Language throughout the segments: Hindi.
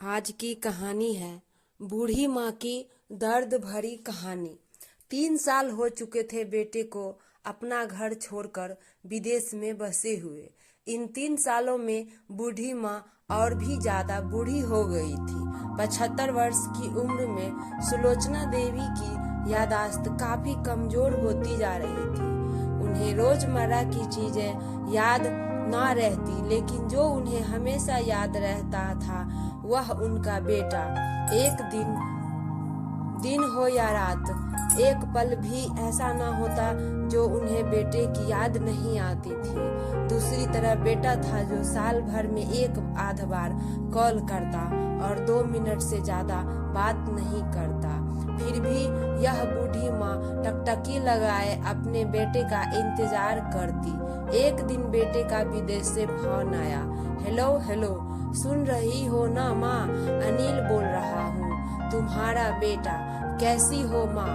आज की कहानी है बूढ़ी माँ की दर्द भरी कहानी। 3 साल हो चुके थे बेटे को अपना घर छोड़कर विदेश में बसे हुए। इन 3 सालों में बूढ़ी माँ और भी ज्यादा बूढ़ी हो गई थी। 75 वर्ष की उम्र में सुलोचना देवी की यादाश्त काफी कमजोर होती जा रही थी। उन्हें रोजमर्रा की चीजें याद ना रहती, लेकिन जो उन्हें हमेशा याद रहता था वह उनका बेटा। एक दिन हो या रात, एक पल भी ऐसा ना होता जो उन्हें बेटे की याद नहीं आती थी। दूसरी तरफ बेटा था जो साल भर में एक आध बार कॉल करता और 2 मिनट से ज्यादा बात नहीं करता। फिर भी यह बूढ़ी माँ टकटकी लगाए अपने बेटे का इंतजार करती। एक दिन बेटे का विदेश से फोन आया। हेलो हेलो, सुन रही हो ना माँ? अनिल बोल रहा हूँ, तुम्हारा बेटा। कैसी हो माँ?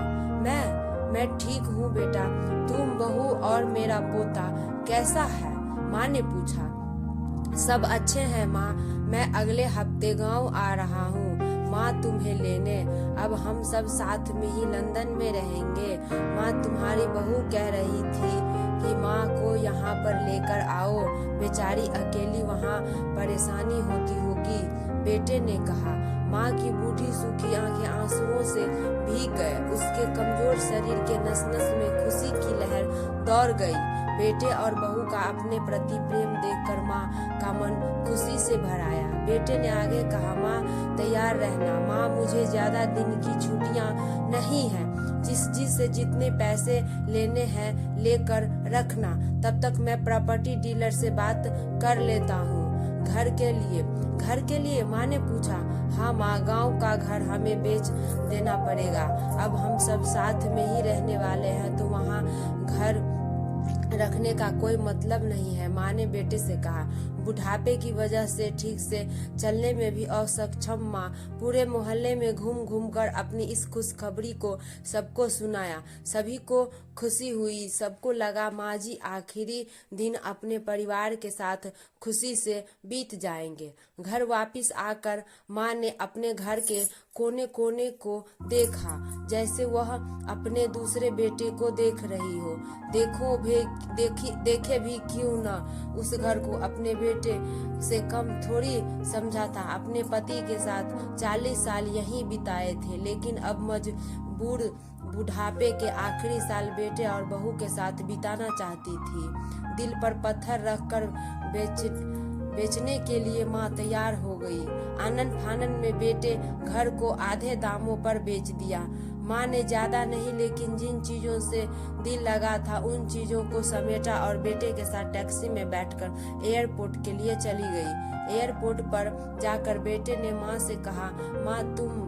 मैं ठीक हूँ बेटा। तुम, बहू और मेरा पोता कैसा है? माँ ने पूछा। सब अच्छे हैं माँ, मैं अगले हफ्ते गांव आ रहा हूँ माँ तुम्हें लेने। अब हम सब साथ में ही लंदन में रहेंगे। माँ तुम्हारी बहू कह रही थी कि माँ को यहाँ पर लेकर आओ, बेचारी अकेली वहाँ परेशानी होती होगी। बेटे ने कहा। माँ की बूढ़ी सूखी आंखें आंसुओं से भीग गए। उसके कमजोर शरीर के नस नस में खुशी की लहर दौड़ गई। बेटे और बहू का अपने प्रति प्रेम देखकर माँ का मन खुशी से भर आया। बेटे ने आगे कहा, माँ तैयार रहना माँ, मुझे ज्यादा दिन की छुट्टियाँ नहीं हैं। जिससे जितने पैसे लेने हैं लेकर रखना, तब तक मैं प्रॉपर्टी डीलर से बात कर लेता हूँ। घर के लिए माँ ने पूछा। हाँ माँ, गांव का घर हमें बेच देना पड़ेगा। अब हम सब साथ में ही रहने वाले हैं, तो वहाँ घर रखने का कोई मतलब नहीं है, माँ ने बेटे से कहा। बुढ़ापे की वजह से ठीक से चलने में भी असक्षम माँ पूरे मोहल्ले में घूम घूम कर अपनी इस खुशखबरी को सबको सुनाया। सभी को खुशी हुई। सबको लगा माँ जी आखिरी दिन अपने परिवार के साथ खुशी से बीत जाएंगे। घर वापस आकर माँ ने अपने घर के कोने कोने को देखा, जैसे वह अपने दूसरे बेटे को देख रही हो। देखे भी क्यों ना, उस घर को अपने बेटे से कम थोड़ी समझा था। अपने पति के साथ 40 साल यहीं बिताए थे, लेकिन अब मजबूर बुढ़ापे के आखिरी साल बेटे और बहू के साथ बिताना चाहती थी। दिल पर पत्थर रखकर बेचने के लिए माँ तैयार हो गई। आनन फानन में बेटे घर को आधे दामों पर बेच दिया। माँ ने ज्यादा नहीं, लेकिन जिन चीजों से दिल लगा था उन चीजों को समेटा और बेटे के साथ टैक्सी में बैठकर एयरपोर्ट के लिए चली गई। एयरपोर्ट पर जाकर बेटे ने माँ से कहा, माँ तुम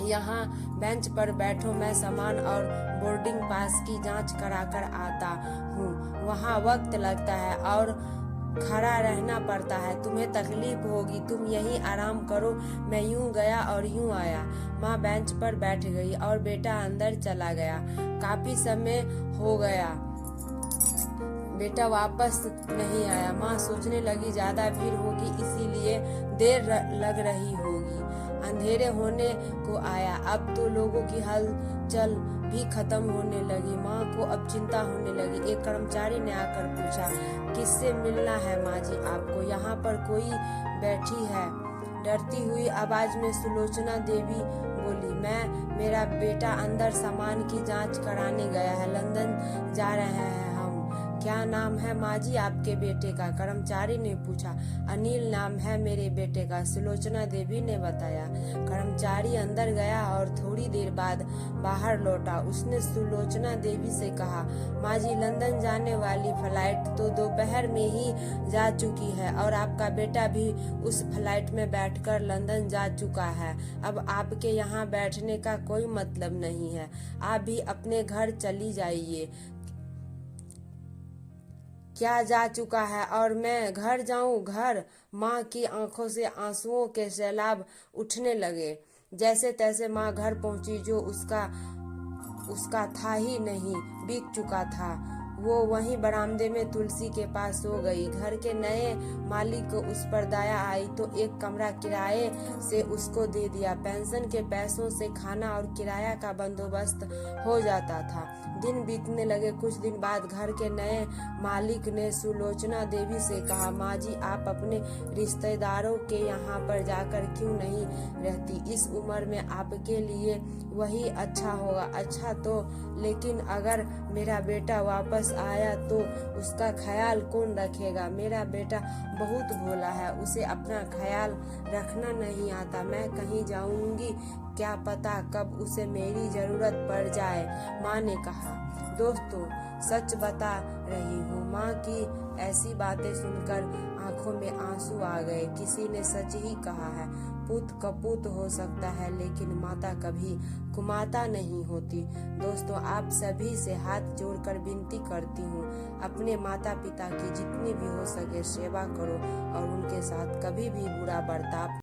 यहाँ बेंच पर बैठो, मैं सामान और बोर्डिंग पास की जांच कराकर आता हूँ। वहाँ वक्त लगता है और खड़ा रहना पड़ता है, तुम्हें तकलीफ होगी, तुम यहीं आराम करो। मैं यूं गया और यूं आया। माँ बेंच पर बैठ गई और बेटा अंदर चला गया। काफी समय हो गया, बेटा वापस नहीं आया। माँ सोचने लगी ज्यादा भीड़ होगी इसीलिए देर लग रही होगी। अंधेरे होने को आया। अब तो लोगों की हलचल भी खत्म होने लगी। माँ को अब चिंता होने लगी। एक कर्मचारी ने आकर पूछा, किससे मिलना है माँ जी आपको? यहाँ पर कोई बैठी है? डरती हुई आवाज में सुलोचना देवी बोली, मेरा बेटा अंदर सामान की जांच कराने गया है, लंदन जा रहे हैं हम। क्या नाम है माँ जी आपके बेटे का? कर्मचारी ने पूछा। अनिल नाम है मेरे बेटे का, सुलोचना देवी ने बताया। कर्मचारी अंदर गया और थोड़ी देर बाद बाहर लौटा। उसने सुलोचना देवी से कहा, माँ जी लंदन जाने वाली फ्लाइट तो दोपहर में ही जा चुकी है और आपका बेटा भी उस फ्लाइट में बैठकर लंदन जा चुका है। अब आपके यहाँ बैठने का कोई मतलब नहीं है, आप भी अपने घर चली जाइए। क्या जा चुका है और मैं घर जाऊं? घर? माँ की आंखों से आंसुओं के सैलाब उठने लगे। जैसे तैसे माँ घर पहुंची। जो उसका था ही नहीं, बीत चुका था। वो वहीं बरामदे में तुलसी के पास सो गई। घर के नए मालिक को उस पर दया आई तो एक कमरा किराए से उसको दे दिया। पेंशन के पैसों से खाना और किराया का बंदोबस्त हो जाता था। दिन बीतने लगे। कुछ दिन बाद घर के नए मालिक ने सुलोचना देवी से कहा, माँ जी, आप अपने रिश्तेदारों के यहाँ पर जाकर क्यों नहीं रहती? इस उम्र में आपके लिए वही अच्छा होगा। अच्छा तो लेकिन अगर मेरा बेटा वापस आया तो उसका ख्याल कौन रखेगा? मेरा बेटा बहुत भोला है, उसे अपना ख्याल रखना नहीं आता। मैं कहीं जाऊंगी, क्या पता कब उसे मेरी जरूरत पड़ जाए, माँ ने कहा। दोस्तों, सच बता रही हूँ। माँ की ऐसी बातें सुनकर आंखों में आंसू आ गए। किसी ने सच ही कहा है, पुत कपूत हो सकता है लेकिन माता कभी कुमाता नहीं होती। दोस्तों, आप सभी से हाथ जोड़कर विनती करती हूँ, अपने माता पिता की जितनी भी हो सके सेवा करो और उनके साथ कभी भी बुरा बर्ताव